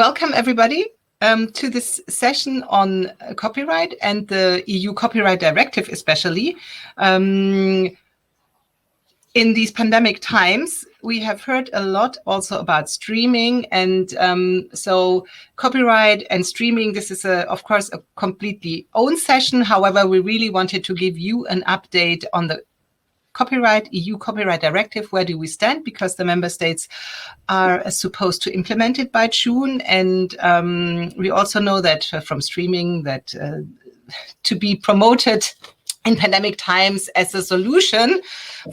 Welcome, everybody, to this session on copyright and the EU Copyright Directive, especially. In these pandemic times, we have heard a lot also about streaming. And so copyright and streaming, this is, of course, a completely own session. However, we really wanted to give you an update on the EU Copyright Directive. Where do we stand? Because the member states are supposed to implement it by June. And we also know that from streaming that to be promoted in pandemic times as a solution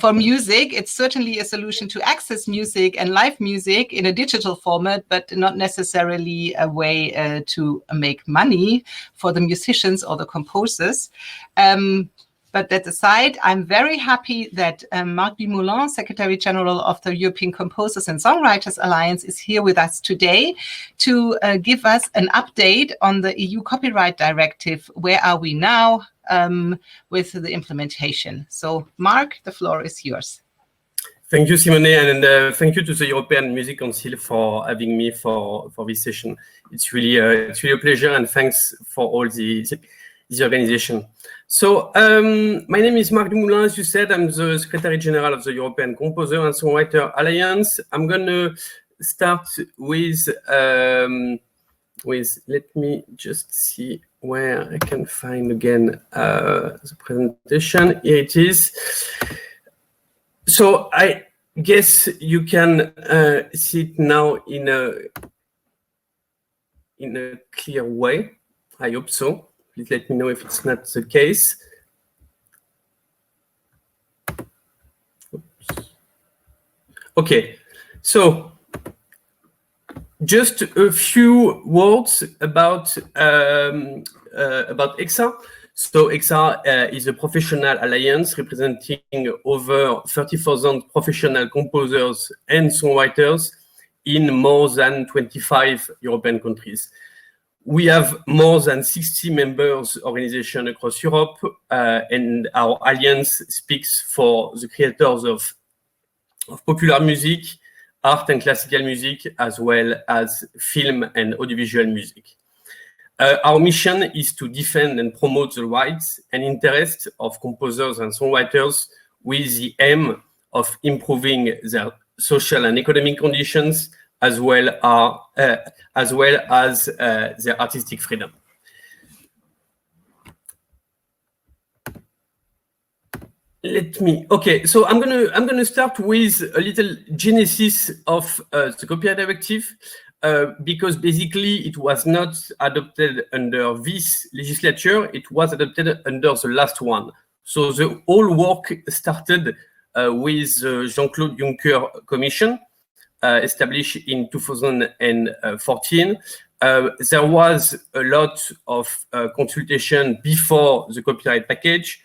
for music, it's certainly a solution to access music and live music in a digital format, but not necessarily a way to make money for the musicians or the composers. But that aside, I'm very happy that Marc Dumoulin, Secretary General of the European Composers and Songwriters Alliance, is here with us today to give us an update on the EU Copyright Directive. Where are we now with the implementation? So, Marc, the floor is yours. Thank you, Simone, and thank you to the European Music Council for having me for this session. It's really a pleasure, and thanks for all the organization. So my name is Marc Dumoulin. As you said, I'm the Secretary General of the European Composer and Songwriter Alliance. I'm going to start with, let me just see where I can find again the presentation. Here it is. So I guess you can see it now in a clear way. I hope so. Please let me know if it's not the case. Oops. Okay, so just a few words about EXA. So EXA is a professional alliance representing over 30,000 professional composers and songwriters in more than 25 European countries. We have more than 60 members organizations across Europe, and our alliance speaks for the creators of popular music, art and classical music, as well as film and audiovisual music. Our mission is to defend and promote the rights and interests of composers and songwriters with the aim of improving their social and economic conditions, as well as their artistic freedom. So I'm gonna start with a little genesis of the Copyright Directive, because basically it was not adopted under this legislature, it was adopted under the last one. So the whole work started with the Jean-Claude Juncker Commission, established in 2014. There was a lot of consultation before the copyright package,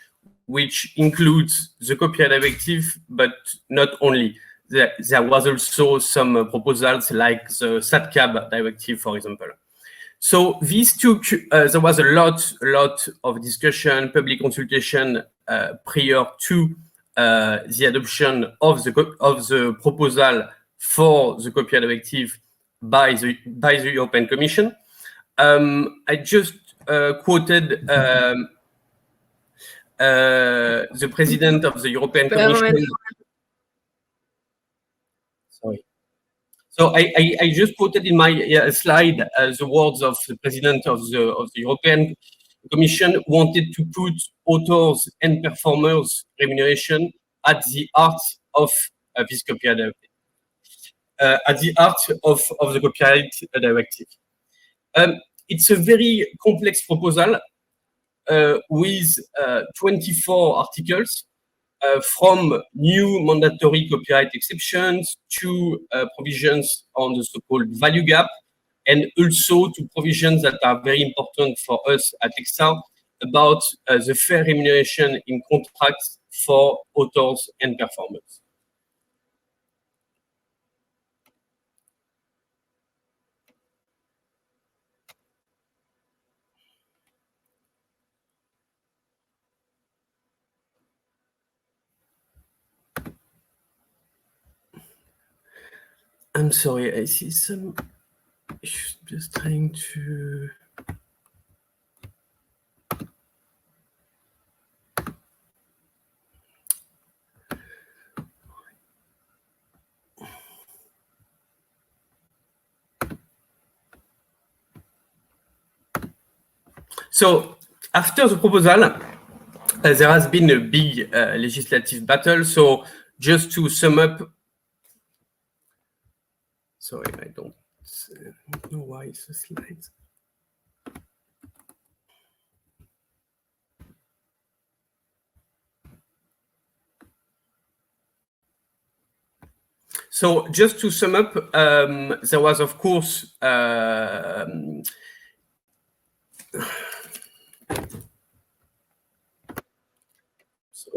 which includes the Copyright Directive, but not only. There was also some proposals like the SATCAB Directive, for example. So this took, there was a lot of discussion, public consultation prior to the adoption of the proposal for the Copyright Directive by the European Commission. I just quoted the president of the European Commission. Sorry. So I just quoted in my slide the words of the president of the European Commission, wanted to put authors and performers' remuneration at the heart of this Copyright Directive. At the heart of the Copyright Directive. It's a very complex proposal with 24 articles, from new mandatory copyright exceptions to provisions on the so-called value gap, and also to provisions that are very important for us at EXA about the fair remuneration in contracts for authors and performers. I'm sorry, I see some just trying to. So after the proposal, there has been a big legislative battle. So just to sum up, sorry, I don't know why it's a slide. So just to sum up, there was, of course, sorry,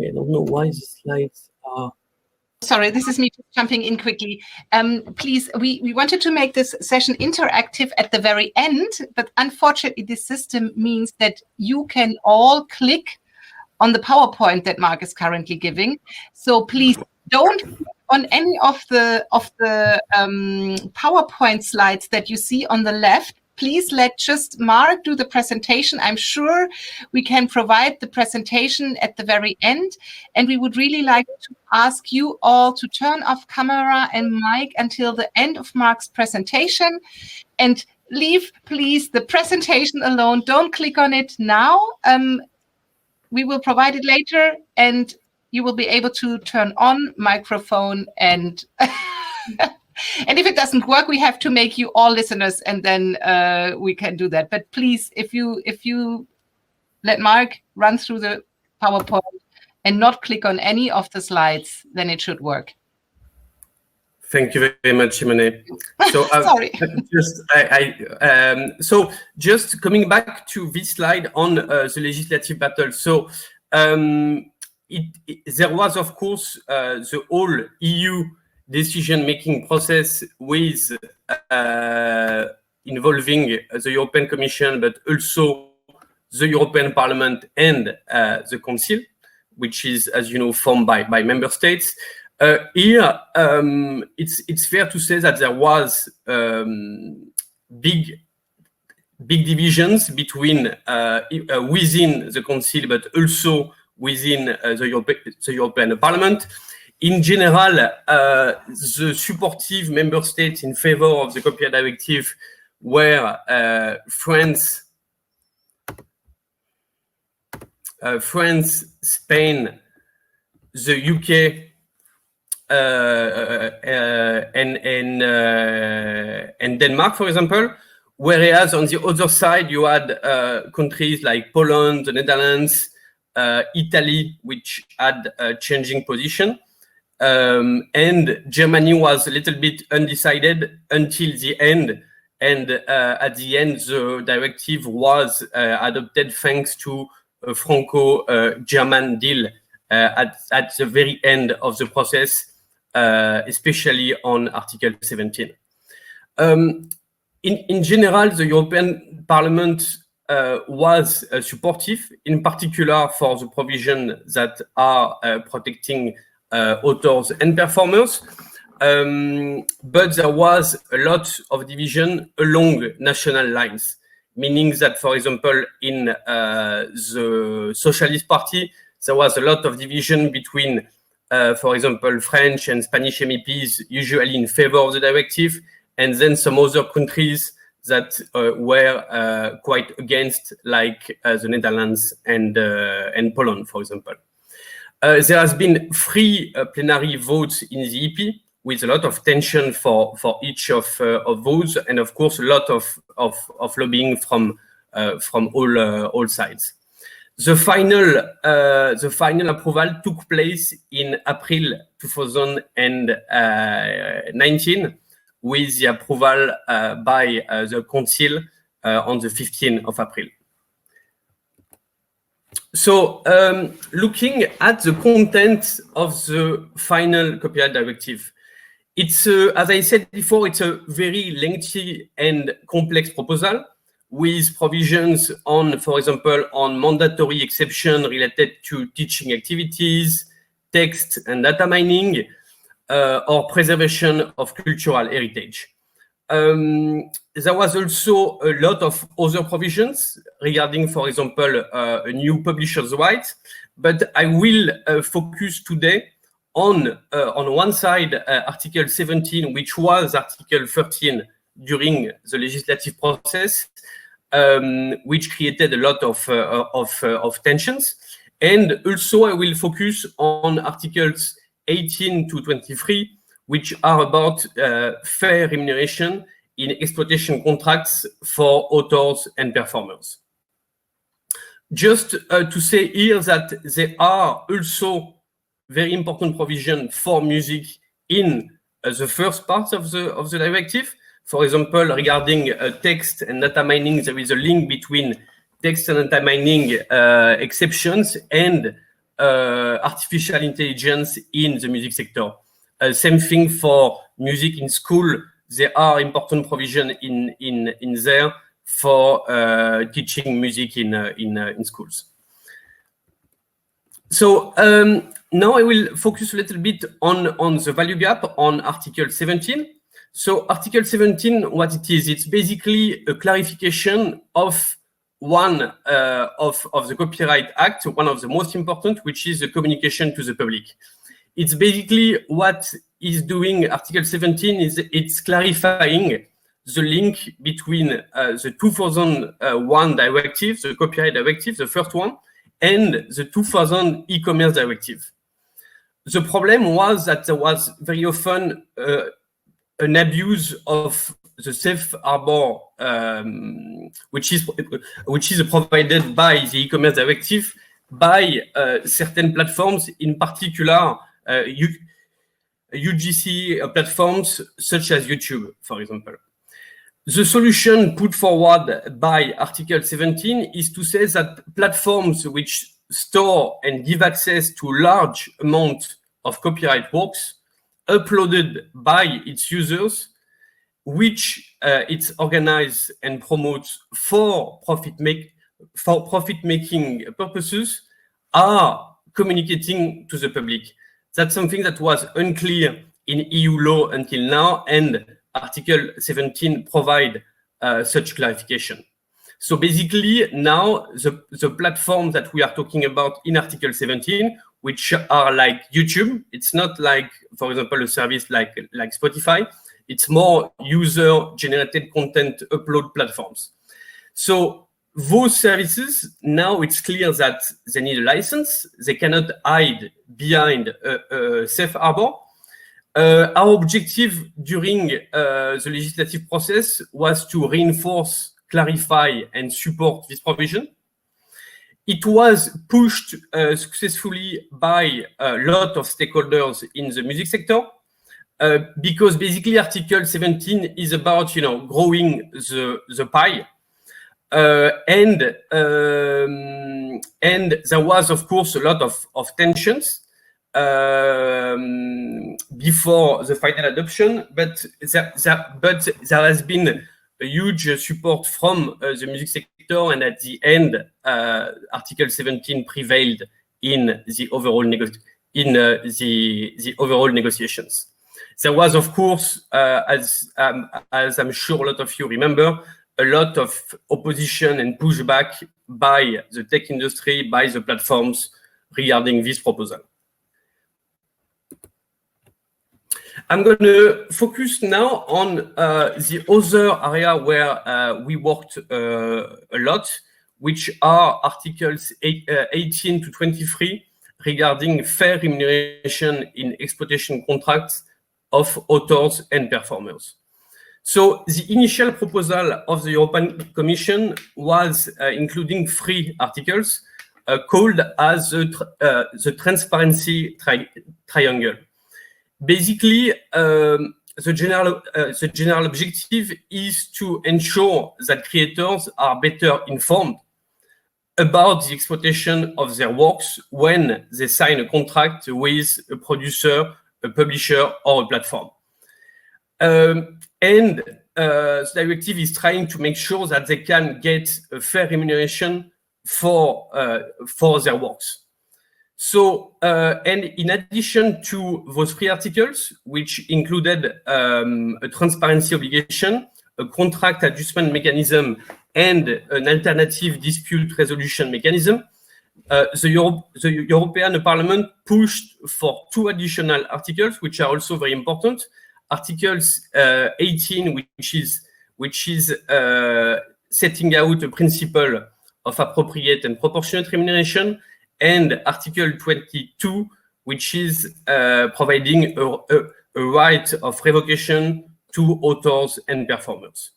I don't know why the slides are. Sorry, this is me jumping in quickly. Please, we wanted to make this session interactive at the very end, but unfortunately, this system means that you can all click on the PowerPoint that Mark is currently giving. So please don't click on any of the PowerPoint slides that you see on the left. Please let just Mark do the presentation. I'm sure we can provide the presentation at the very end. And we would really like to ask you all to turn off camera and mic until the end of Mark's presentation. And leave, please, the presentation alone. Don't click on it now. We will provide it later, and you will be able to turn on microphone and... And if it doesn't work, we have to make you all listeners, and then we can do that. But please, if you let Mark run through the PowerPoint and not click on any of the slides, then it should work. Thank you very much, Simone. So, sorry. So just coming back to this slide on the legislative battle. So there was, of course, the whole EU decision-making process with involving the European Commission, but also the European Parliament and the Council, which is, as you know, formed by member states. Here, it's fair to say that there was big divisions between within the Council, but also within the European Parliament. In general, the supportive member states in favor of the Copyright Directive were France, Spain, the UK, and Denmark, for example. Whereas on the other side, you had countries like Poland, the Netherlands, Italy, which had a changing position. And Germany was a little bit undecided until the end. And at the end, the directive was adopted thanks to a Franco-German deal at the very end of the process, especially on Article 17. In general, the European Parliament was supportive, in particular for the provision that are protecting authors and performers, but there was a lot of division along national lines, meaning that, for example, in the Socialist Party, there was a lot of division between, for example, French and Spanish MEPs, usually in favor of the directive, and then some other countries that were quite against, like the Netherlands and Poland, for example. There has been 3 plenary votes in the EP, with a lot of tension for each of those, and of course a lot of lobbying from all sides. The final approval took place in April 2019, with the approval by the Council on the 15th of April. So, looking at the content of the final Copyright Directive, it's, as I said before, it's a very lengthy and complex proposal with provisions on, for example, on mandatory exception related to teaching activities, text and data mining, or preservation of cultural heritage. There was also a lot of other provisions regarding, for example, a new publisher's rights, but I will focus today on one side, Article 17, which was Article 13 during the legislative process, which created a lot of tensions. And also I will focus on Articles 18 to 23, which are about fair remuneration in exploitation contracts for authors and performers. Just to say here that there are also very important provisions for music in the first part of the directive. For example, regarding text and data mining, there is a link between text and data mining exceptions and artificial intelligence in the music sector. Same thing for music in school. There are important provisions in there for teaching music in schools. So now I will focus a little bit on the value gap on Article 17. So Article 17, what it is, it's basically a clarification of one of the Copyright Act, one of the most important, which is the communication to the public. It's basically what is doing Article 17 is it's clarifying the link between the 2001 directive, the Copyright Directive, the first one, and the 2000 e-commerce directive. The problem was that there was very often an abuse of the safe harbor, which is provided by the e-commerce directive by certain platforms, in particular UGC platforms such as YouTube, for example. The solution put forward by Article 17 is to say that platforms which store and give access to large amounts of copyright works uploaded by its users, which it's organized and promotes for profit-making purposes, are communicating to the public. That's something that was unclear in EU law until now, and Article 17 provide such clarification. So basically now the platform that we are talking about in Article 17, which are like YouTube, it's not like, for example, a service like Spotify, it's more user-generated content upload platforms. So those services, now it's clear that they need a license. They cannot hide behind a safe harbor. Our objective during the legislative process was to reinforce, clarify, and support this provision. It was pushed successfully by a lot of stakeholders in the music sector, because basically Article 17 is about, growing the pie. And there was, of course, a lot of tensions before the final adoption, but there has been a huge support from the music sector, and at the end, Article 17 prevailed in the overall negotiations. There was, of course, as I'm sure a lot of you remember, a lot of opposition and pushback by the tech industry, by the platforms regarding this proposal. I'm going to focus now on the other area where we worked a lot, which are Articles 18 to 23 regarding fair remuneration in exploitation contracts of authors and performers. So the initial proposal of the European Commission was including 3 articles called as the transparency triangle. Basically, the general objective is to ensure that creators are better informed about the exploitation of their works when they sign a contract with a producer, a publisher, or a platform. And the directive is trying to make sure that they can get a fair remuneration for their works. So, and in addition to those three articles, which included a transparency obligation, a contract adjustment mechanism, and an alternative dispute resolution mechanism, the European Parliament pushed for two additional articles, which are also very important. Articles 18, which is setting out a principle of appropriate and proportionate remuneration, and Article 22, which is providing a right of revocation to authors and performers.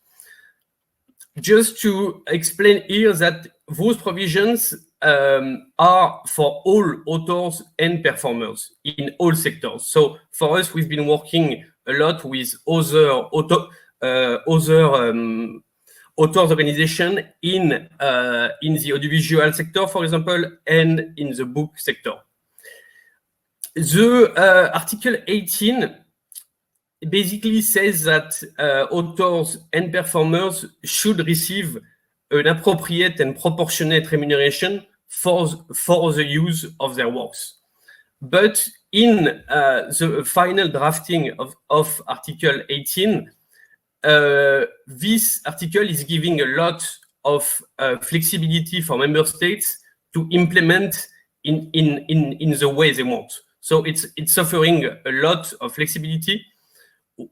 Just to explain here that those provisions are for all authors and performers in all sectors. So for us, we've been working a lot with other authors organization in the audiovisual sector, for example, and in the book sector. The Article 18 basically says that authors and performers should receive an appropriate and proportionate remuneration for the use of their works. But in the final drafting of Article 18, this article is giving a lot of flexibility for member states to implement in the way they want. So it's suffering a lot of flexibility.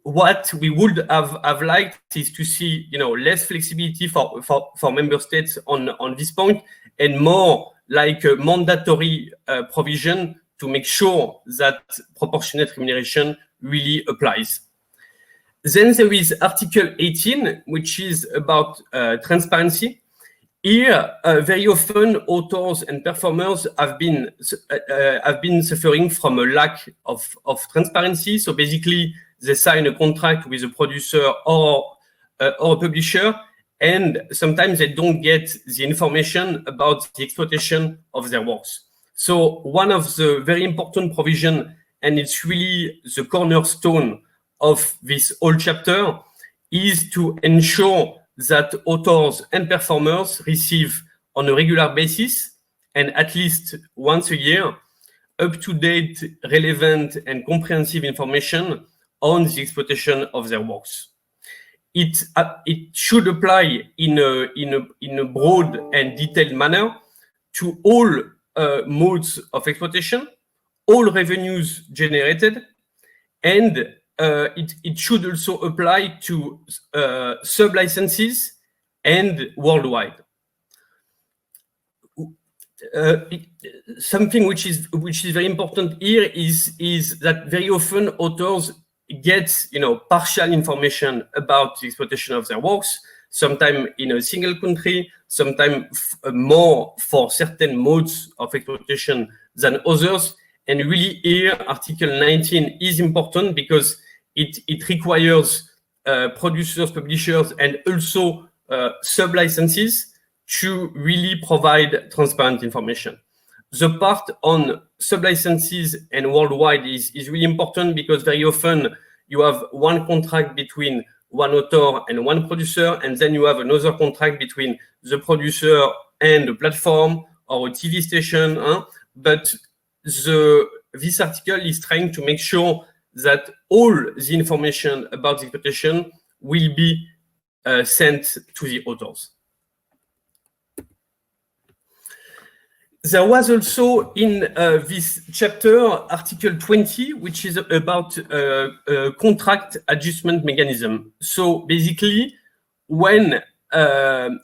What we would have liked is to see, less flexibility for member states on this point, and more like a mandatory provision to make sure that proportionate remuneration really applies. Then there is Article 18, which is about transparency. Here, very often, authors and performers have been suffering from a lack of transparency. So basically, they sign a contract with a producer or a publisher, and sometimes they don't get the information about the exploitation of their works. So one of the very important provision, and it's really the cornerstone of this whole chapter, is to ensure that authors and performers receive on a regular basis and at least once a year up-to-date, relevant and comprehensive information on the exploitation of their works. It should apply in a broad and detailed manner to all modes of exploitation, all revenues generated, and it should also apply to sub-licenses and worldwide. Something which is very important here is that very often authors get partial information about the exploitation of their works, sometimes in a single country, sometimes more for certain modes of exploitation than others. And really here, Article 19 is important because it requires producers, publishers, and also sub-licenses to really provide transparent information. The part on sub-licenses and worldwide is really important because very often you have one contract between one author and one producer, and then you have another contract between the producer and the platform or a TV station. But this article is trying to make sure that all the information about the exploitation will be sent to the authors. There was also in this chapter Article 20, which is about contract adjustment mechanism. So basically, when the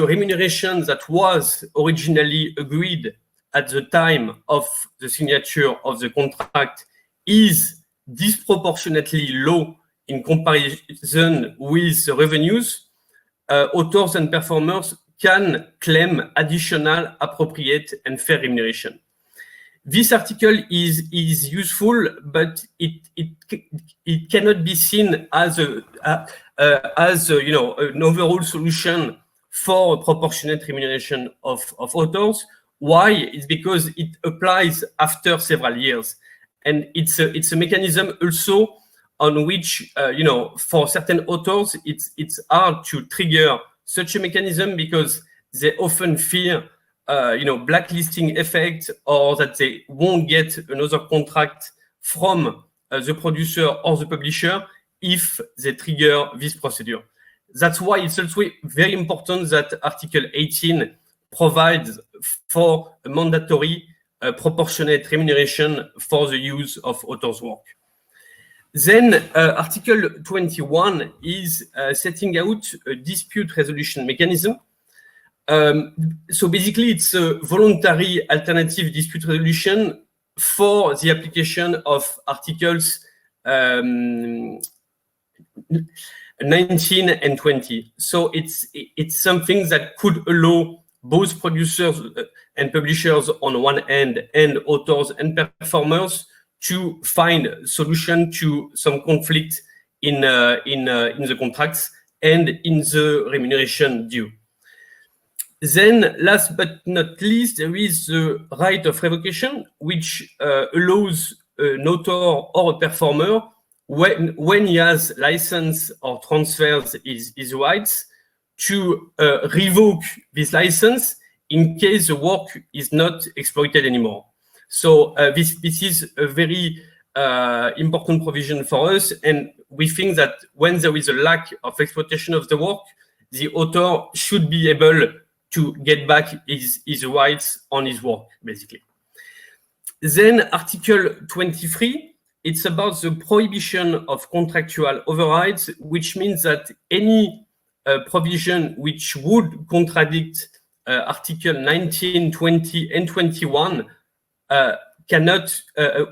remuneration that was originally agreed at the time of the signature of the contract is disproportionately low in comparison with the revenues, authors and performers can claim additional, appropriate, and fair remuneration. This article is useful, but it cannot be seen as an overall solution for proportionate remuneration of authors. Why? It's because it applies after several years, and it's a mechanism also on which for certain authors it's hard to trigger such a mechanism because they often fear blacklisting effect, or that they won't get another contract from the producer or the publisher if they trigger this procedure. That's why it's also very important that Article 18 provides for a mandatory proportionate remuneration for the use of author's work. Then Article 21 is setting out a dispute resolution mechanism. So basically, it's a voluntary alternative dispute resolution for the application of Articles 19 and 20. So it's something that could allow both producers and publishers on one end and authors and performers to find a solution to some conflict in the contracts and in the remuneration due. Then, last but not least, there is the right of revocation, which allows an author or a performer, when he has license or transfers his rights, to revoke this license in case the work is not exploited anymore. So this is a very important provision for us, and we think that when there is a lack of exploitation of the work, the author should be able to get back his rights on his work, basically. Then Article 23, it's about the prohibition of contractual overrides, which means that any provision which would contradict Article 19, 20, and 21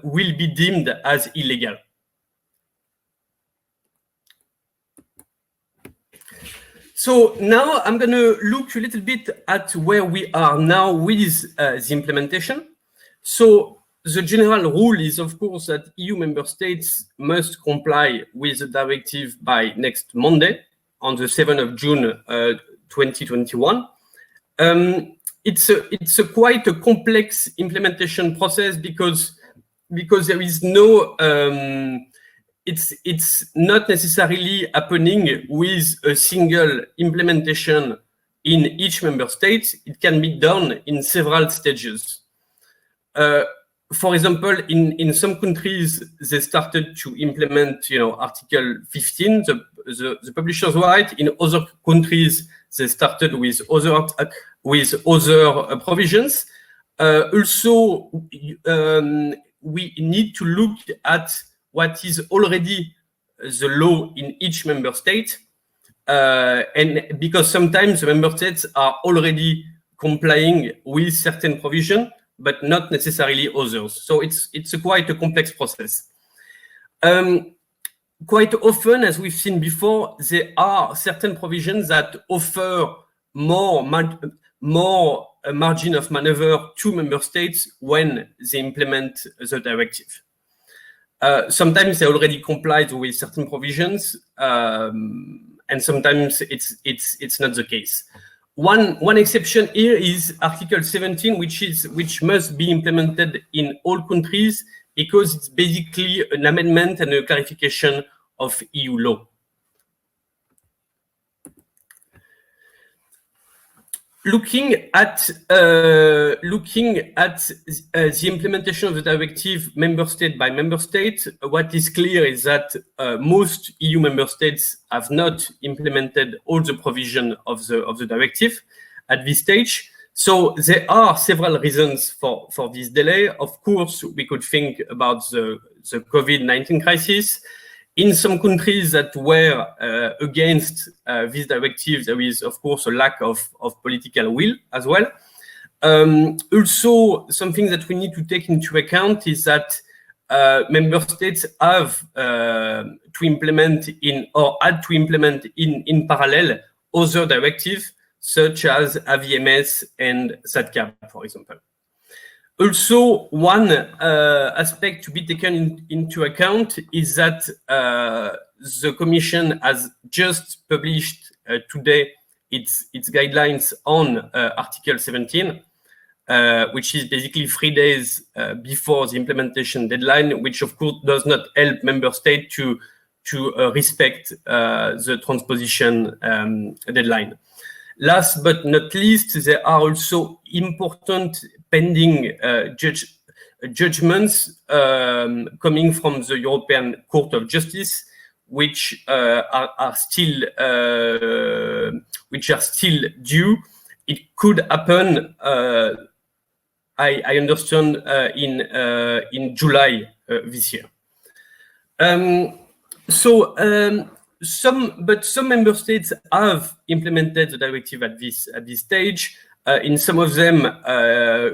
will be deemed as illegal. So now I'm going to look a little bit at where we are now with the implementation. So the general rule is, of course, that EU member states must comply with the directive by next Monday, on the 7th of June 2021. It's quite a complex implementation process because there is no it's not necessarily happening with a single implementation in each member state. It can be done in several stages. For example, in some countries, they started to implement, Article 15, the publisher's right. In other countries, they started with other provisions. Also, we need to look at what is already the law in each member state, and because sometimes the member states are already complying with certain provision, but not necessarily others. So it's quite a complex process. Quite often, as we've seen before, there are certain provisions that offer more margin of maneuver to member states when they implement the directive. Sometimes they already complied with certain provisions, and sometimes it's not the case. One exception here is Article 17, which must be implemented in all countries because it's basically an amendment and a clarification of EU law. Looking at the implementation of the directive member state by member state, what is clear is that most EU member states have not implemented all the provision of the directive at this stage. So there are several reasons for this delay. Of course, we could think about the COVID-19 crisis. In some countries that were against this directive, there is, of course, a lack of political will as well. Also, something that we need to take into account is that member states have to implement in parallel other directives, such as AVMS and SATCAP, for example. Also, one aspect to be taken into account is that the Commission has just published today its guidelines on Article 17, which is basically 3 days before the implementation deadline, which of course does not help member states to respect the transposition deadline. Last but not least, there are also important pending judgments coming from the European Court of Justice, which are still due. It could happen, I understand, in July this year. Some member states have implemented the directive at this stage. In some of them,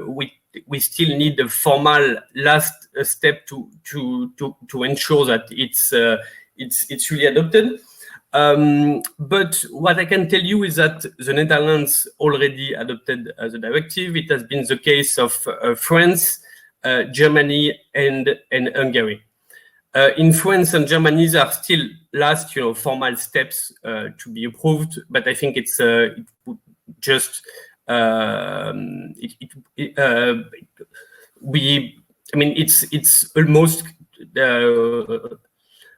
we still need a formal last step to ensure that it's really adopted. But what I can tell you is that the Netherlands already adopted the directive. It has been the case of France, Germany, and Hungary. In France and Germany, there are still last, formal steps to be approved, but I think it's just it's almost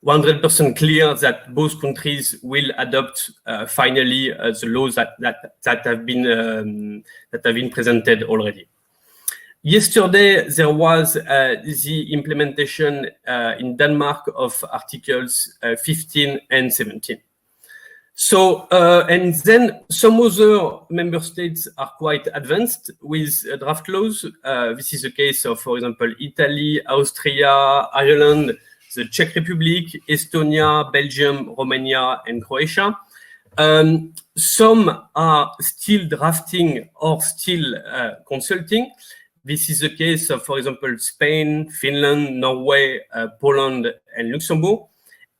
100% clear that both countries will adopt finally the laws that have been presented already. Yesterday, there was the implementation in Denmark of Articles 15 and 17. So, and then some other member states are quite advanced with draft laws. This is the case of, for example, Italy, Austria, Ireland, the Czech Republic, Estonia, Belgium, Romania, and Croatia. Some are still drafting or still consulting. This is the case of, for example, Spain, Finland, Norway, Poland, and Luxembourg.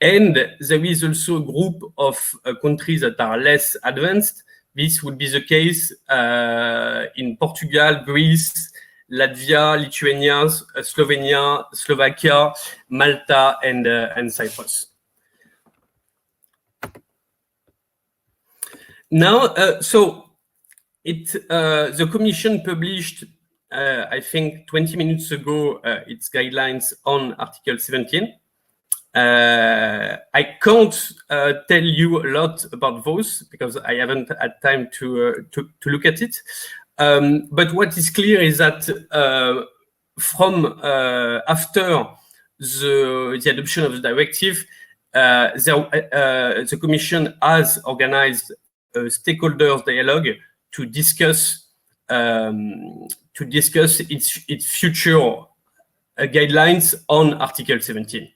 And there is also a group of countries that are less advanced. This would be the case in Portugal, Greece, Latvia, Lithuania, Slovenia, Slovakia, Malta, and Cyprus. Now, the Commission published, I think, 20 minutes ago, its guidelines on Article 17. I can't tell you a lot about those because I haven't had time to look at it. But what is clear is that from after the adoption of the directive, the Commission has organized a stakeholders dialogue to discuss its future guidelines on Article 17.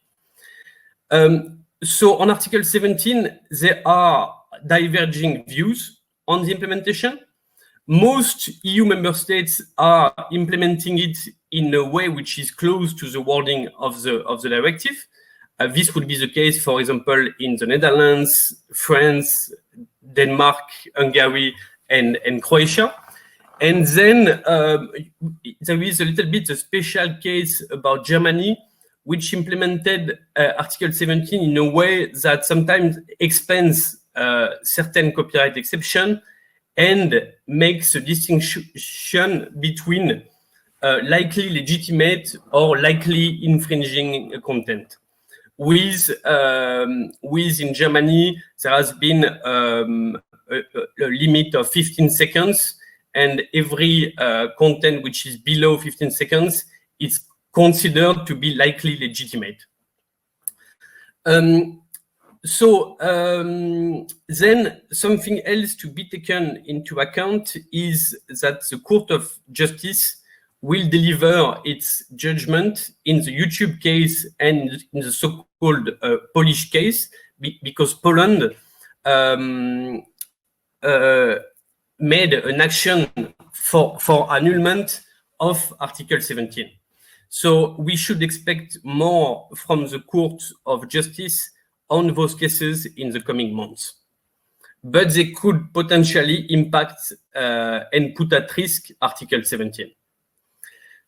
So on Article 17, there are diverging views on the implementation. Most EU member states are implementing it in a way which is close to the wording of the directive. This would be the case, for example, in the Netherlands, France, Denmark, Hungary, and Croatia. And then there is a little bit a special case about Germany, which implemented Article 17 in a way that sometimes expands certain copyright exception and makes a distinction between likely legitimate or likely infringing content. With in Germany, there has been a limit of 15 seconds, and every content which is below 15 seconds is considered to be likely legitimate. Then something else to be taken into account is that the Court of Justice will deliver its judgment in the YouTube case and in the so-called Polish case, because Poland made an action for annulment of Article 17. So we should expect more from the Court of Justice on those cases in the coming months. But they could potentially impact and put at risk Article 17.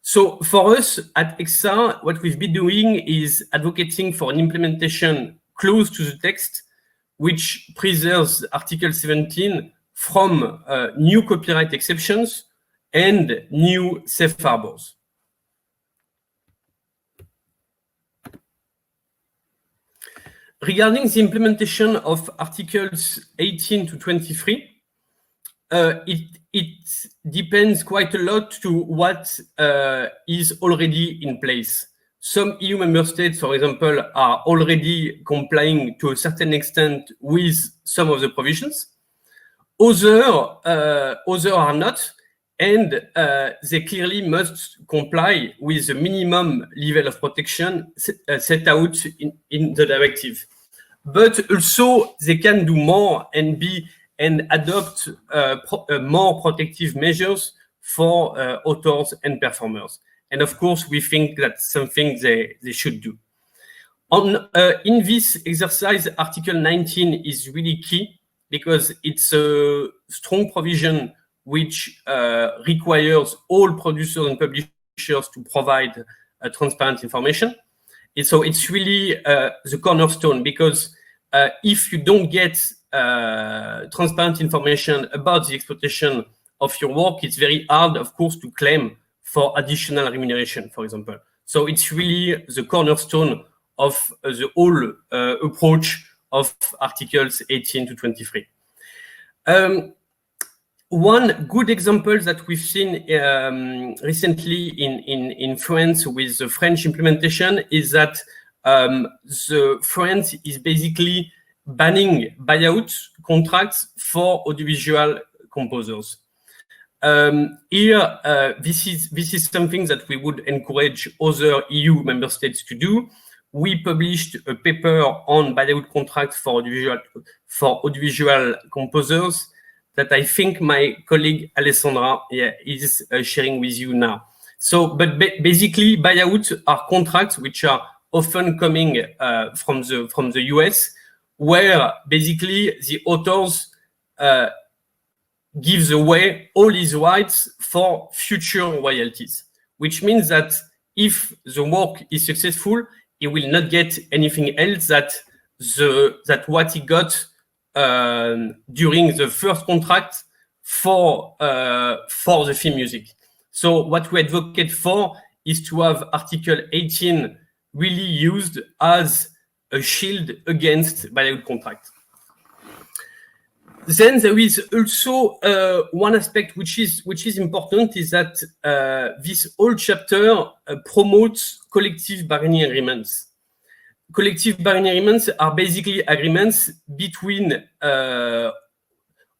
So for us at EXA, what we've been doing is advocating for an implementation close to the text, which preserves Article 17 from new copyright exceptions and new safe harbors. Regarding the implementation of Articles 18 to 23, it depends quite a lot to what is already in place. Some EU member states, for example, are already complying to a certain extent with some of the provisions. Others are not, and they clearly must comply with the minimum level of protection set out in the directive. But also they can do more and adopt more protective measures for authors and performers. And of course, we think that's something they should do. In this exercise, Article 19 is really key because it's a strong provision which requires all producers and publishers to provide transparent information. And so it's really the cornerstone, because if you don't get transparent information about the exploitation of your work, it's very hard, of course, to claim for additional remuneration, for example. So it's really the cornerstone of the whole approach of Articles 18 to 23. One good example that we've seen recently in France with the French implementation is that the France is basically banning buyout contracts for audiovisual composers. Here, this is something that we would encourage other EU member states to do. We published a paper on buyout contracts for audiovisual composers that I think my colleague Alessandra is sharing with you now. So, but basically, buyouts are contracts which are often coming from the US, where basically the authors gives away all his rights for future royalties, which means that if the work is successful, he will not get anything else that what he got during the first contract for the film music. So what we advocate for is to have Article 18 really used as a shield against buyout contract. Then there is also one aspect which is important, is that this whole chapter promotes collective bargaining agreements. Collective bargaining agreements are basically agreements between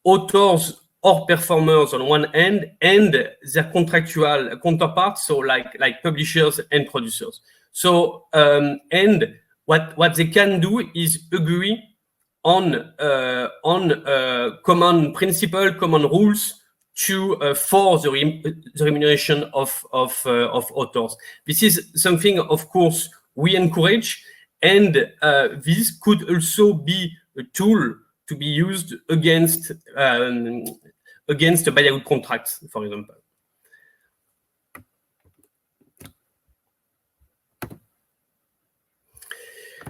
authors or performers on one end and their contractual counterparts, so like publishers and producers. So and what they can do is agree on common principle, common rules for the remuneration of authors. This is something, of course, we encourage, and this could also be a tool to be used against buyout contracts, for example.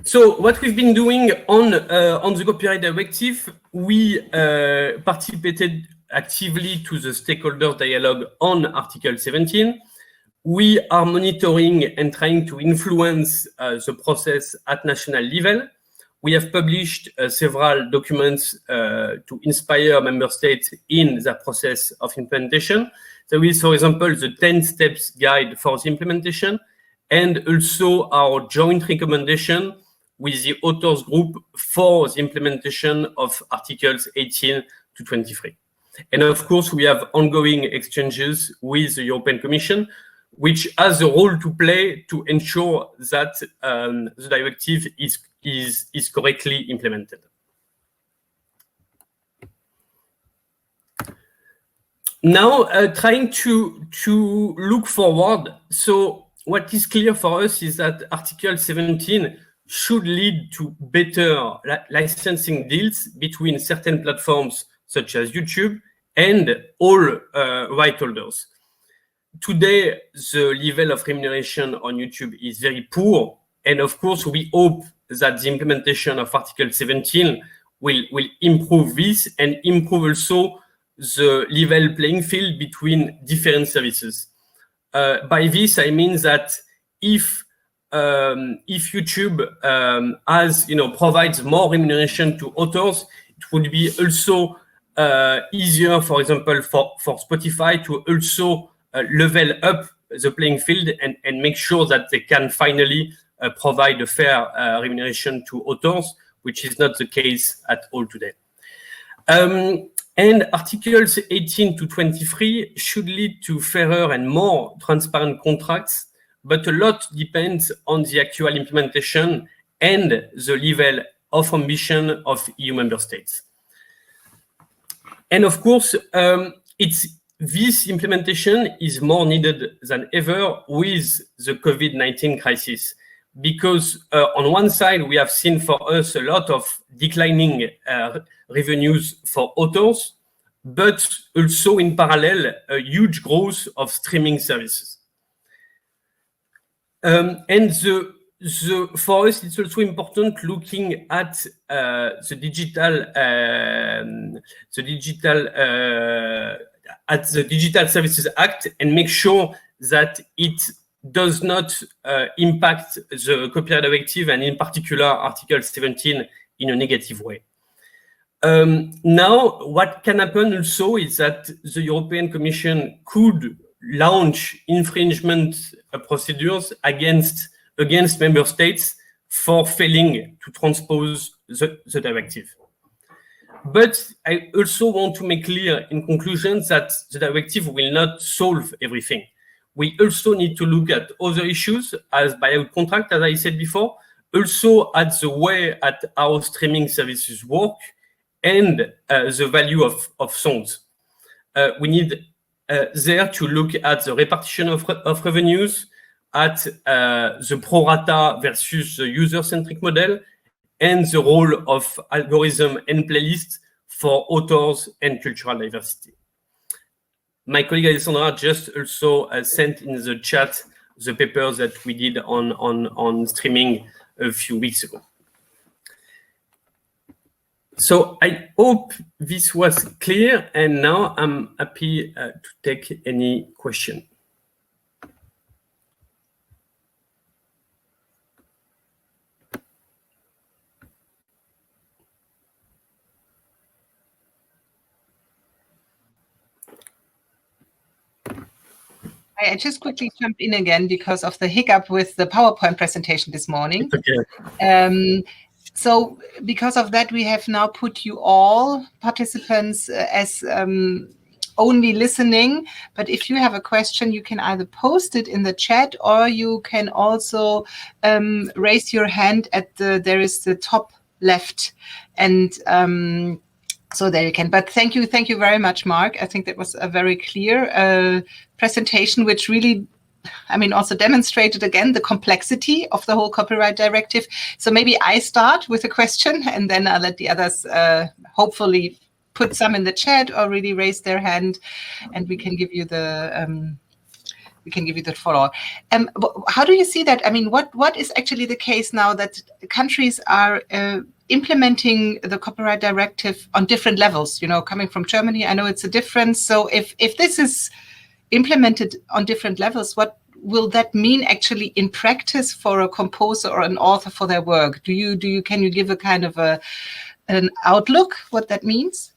So what we've been doing on the copyright directive, we participated actively to the stakeholder dialogue on Article 17. We are monitoring and trying to influence the process at national level. We have published several documents to inspire member states in the process of implementation. There is, for example, the 10 steps guide for the implementation, and also our joint recommendation with the authors group for the implementation of Articles 18 to 23. And of course, we have ongoing exchanges with the European Commission, which has a role to play to ensure that the directive is correctly implemented. Now, trying to look forward. So what is clear for us is that Article 17 should lead to better licensing deals between certain platforms such as YouTube and all right holders. Today, the level of remuneration on YouTube is very poor, and of course, we hope that the implementation of Article 17 will improve this and improve also the level playing field between different services. By this, I mean that if YouTube provides more remuneration to authors, it would be also easier, for example, for Spotify to also level up the playing field and make sure that they can finally provide a fair remuneration to authors, which is not the case at all today. And Articles 18 to 23 should lead to fairer and more transparent contracts, but a lot depends on the actual implementation and the level of ambition of EU member states. And of course, this implementation is more needed than ever with the COVID-19 crisis, because on one side, we have seen for us a lot of declining revenues for authors, but also in parallel, a huge growth of streaming services. And for us, it's also important looking at the Digital Services Act and make sure that it does not impact the copyright directive and in particular Article 17 in a negative way. Now, what can happen also is that the European Commission could launch infringement procedures against member states for failing to transpose the directive. But I also want to make clear in conclusion that the directive will not solve everything. We also need to look at other issues as buyout contract, as I said before, also at the way at how streaming services work and the value of songs. We need there to look at the repartition of revenues, at the pro rata versus the user-centric model, and the role of algorithm and playlist for authors and cultural diversity. My colleague Alessandra just also sent in the chat the papers that we did on streaming a few weeks ago. So I hope this was clear, and now I'm happy to take any question. I just quickly jumped in again because of the hiccup with the PowerPoint presentation this morning. Okay. So because of that, we have now put you all participants as only listening. But if you have a question, you can either post it in the chat or you can also raise your hand at there is the top left. And so there you can. But thank you very much, Mark. I think that was a very clear presentation, which really, I mean, also demonstrated again the complexity of the whole copyright directive. So maybe I start with a question, and then I'll let the others hopefully put some in the chat or really raise their hand, and we can give you the follow. How do you see that? I mean, what is actually the case now that countries are implementing the copyright directive on different levels? You know, coming from Germany, I know it's a difference. So if this is implemented on different levels, what will that mean actually in practice for a composer or an author for their work? Can you give a kind of an outlook what that means?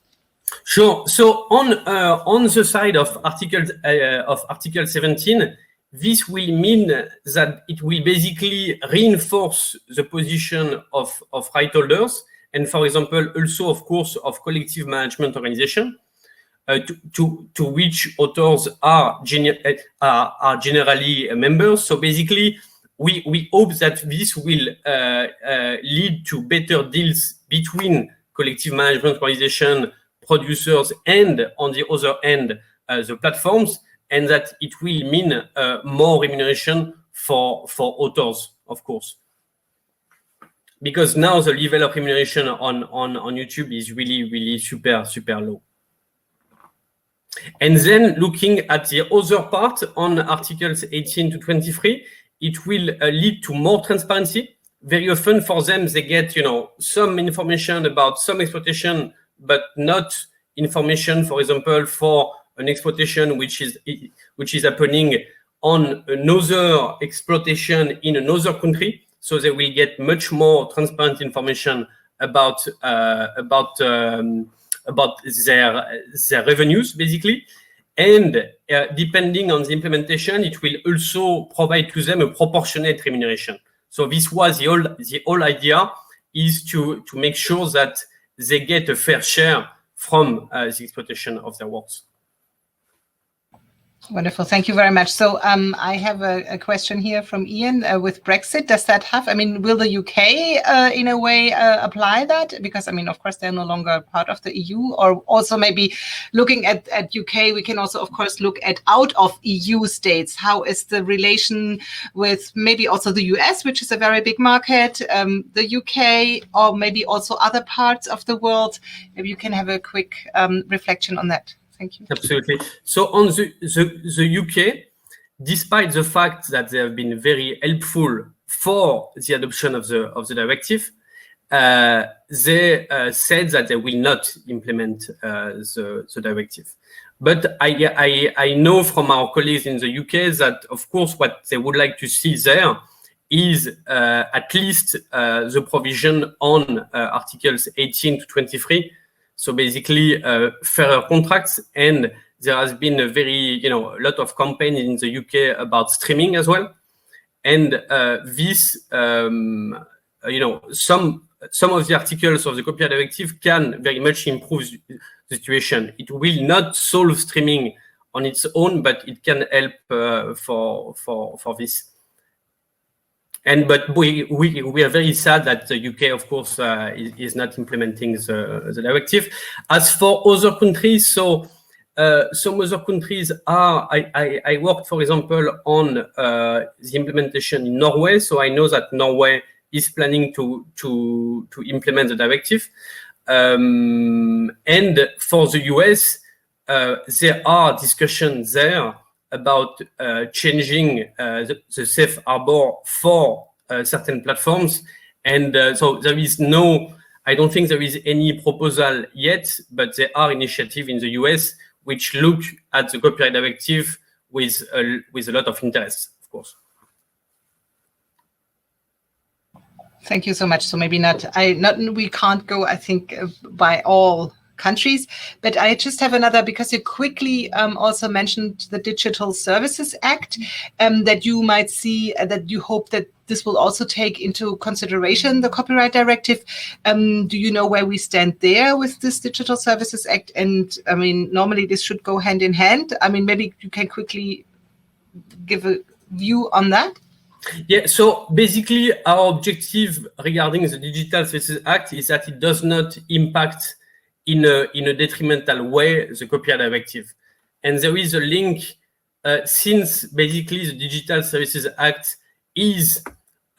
Sure. So on the side of Article 17, this will mean that it will basically reinforce the position of right holders and, for example, also, of course, of collective management organization, to which authors are generally members. So basically, we hope that this will lead to better deals between collective management organization, producers, and on the other end, the platforms, and that it will mean more remuneration for authors, of course. Because now the level of remuneration on YouTube is really super low. And then looking at the other part on Articles 18 to 23, it will lead to more transparency. Very often for them, they get, some information about some exploitation, but not information, for example, for an exploitation which is happening on another exploitation in another country. So they will get much more transparent information about about their revenues, basically. And depending on the implementation, it will also provide to them a proportionate remuneration. So this was the whole idea, is to make sure that they get a fair share from the exploitation of their works. Wonderful. Thank you very much. So I have a question here from Ian with Brexit. Does that have, I mean, will the UK in a way apply that? Because, I mean, of course, they're no longer part of the EU. Or also maybe looking at UK, we can also, of course, look at out of EU states. How is the relation with maybe also the US, which is a very big market, the UK, or maybe also other parts of the world? Maybe you can have a quick reflection on that. Thank you. Absolutely. So on the UK, despite the fact that they have been very helpful for the adoption of the directive, they said that they will not implement the directive. But I know from our colleagues in the UK that, of course, what they would like to see there is at least the provision on Articles 18 to 23. So basically, fairer contracts, and there has been a a lot of campaign in the UK about streaming as well. And this, some of the articles of the copyright directive can very much improve the situation. It will not solve streaming on its own, but it can help for this. But we are very sad that the UK, of course, is not implementing the directive. As for other countries, so some other countries are. I worked, for example, on the implementation in Norway. So I know that Norway is planning to implement the directive. And for the US, there are discussions there about changing the safe harbor for certain platforms. And so there is I don't think there is any proposal yet, but there are initiatives in the US which look at the copyright directive with a lot of interest, of course. Thank you so much. So maybe we can't go, I think, by all countries, but I just have another, because you quickly also mentioned the Digital Services Act, that you might see, that you hope that this will also take into consideration the copyright directive. Do you know where we stand there with this Digital Services Act? And I mean, normally this should go hand in hand. I mean, maybe you can quickly give a view on that. Yeah, so basically our objective regarding the Digital Services Act is that it does not impact in a detrimental way the copyright directive. And there is a link, since basically the Digital Services Act is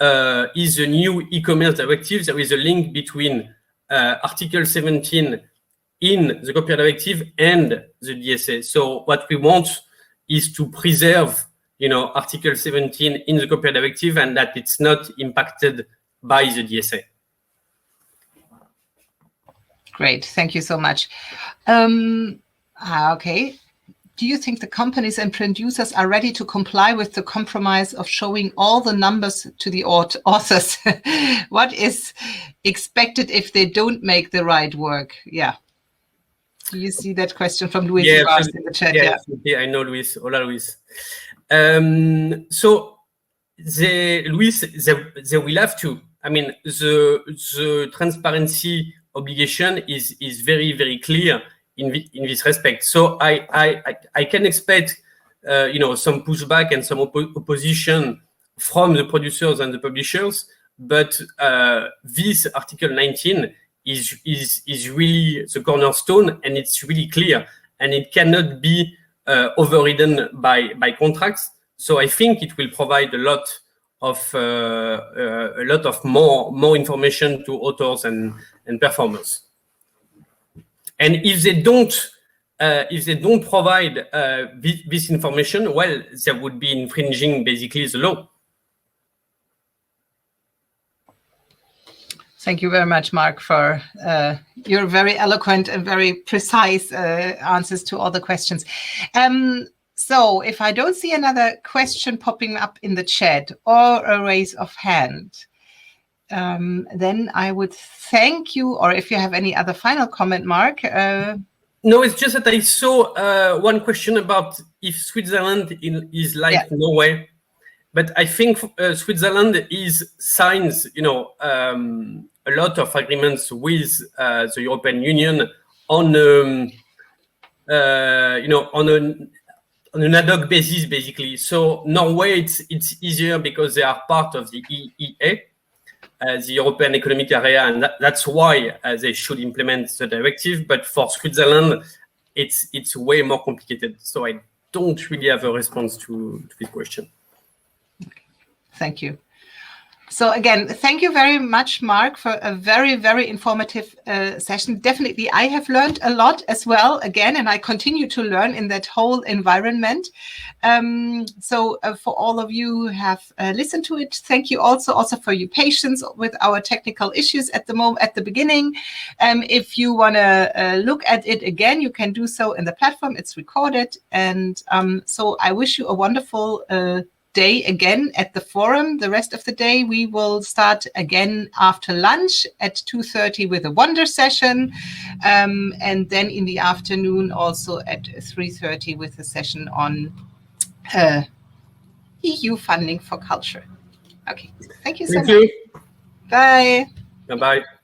a new e-commerce directive, there is a link between Article 17 in the copyright directive and the DSA. So what we want is to preserve, Article 17 in the copyright directive, and that it's not impacted by the DSA. Great, thank you so much. Okay. Do you think the companies and producers are ready to comply with the compromise of showing all the numbers to the authors? What is expected if they don't make the right work? Yeah. Do you see that question from Luis in the chat? Yeah, I know Luis. Hola, Luis. So Luis, they will have to. I mean, the transparency obligation is very, very clear in this respect. So I can expect some pushback and some opposition from the producers and the publishers, but this Article 19 is really the cornerstone, and it's really clear, and it cannot be overridden by contracts. So I think it will provide a lot of more information to authors and performers. And if they don't provide this information, well, they would be infringing basically the law. Thank you very much, Mark, for your very eloquent and very precise answers to all the questions. So if I don't see another question popping up in the chat or a raise of hand, then I would thank you, or if you have any other final comment, Mark. No, it's just that I saw one question about if Switzerland is like Norway, but I think Switzerland signs, a lot of agreements with the European Union on, on an ad hoc basis, basically. So Norway, it's easier because they are part of the EEA, the European Economic Area, and that's why they should implement the directive. But for Switzerland, it's way more complicated. So I don't really have a response to this question. Thank you. So again, thank you very much, Mark, for a very, very informative session. Definitely, I have learned a lot as well, again, and I continue to learn in that whole environment. So for all of you who have listened to it, thank you also for your patience with our technical issues at the beginning. If you want to look at it again, you can do so in the platform. It's recorded. And so I wish you a wonderful day again at the forum. The rest of the day we will start again after lunch at 2:30 with a wonder session, and then in the afternoon also at 3:30 with a session on EU funding for culture. Okay, thank you so much. Thank you. Bye. Bye-bye.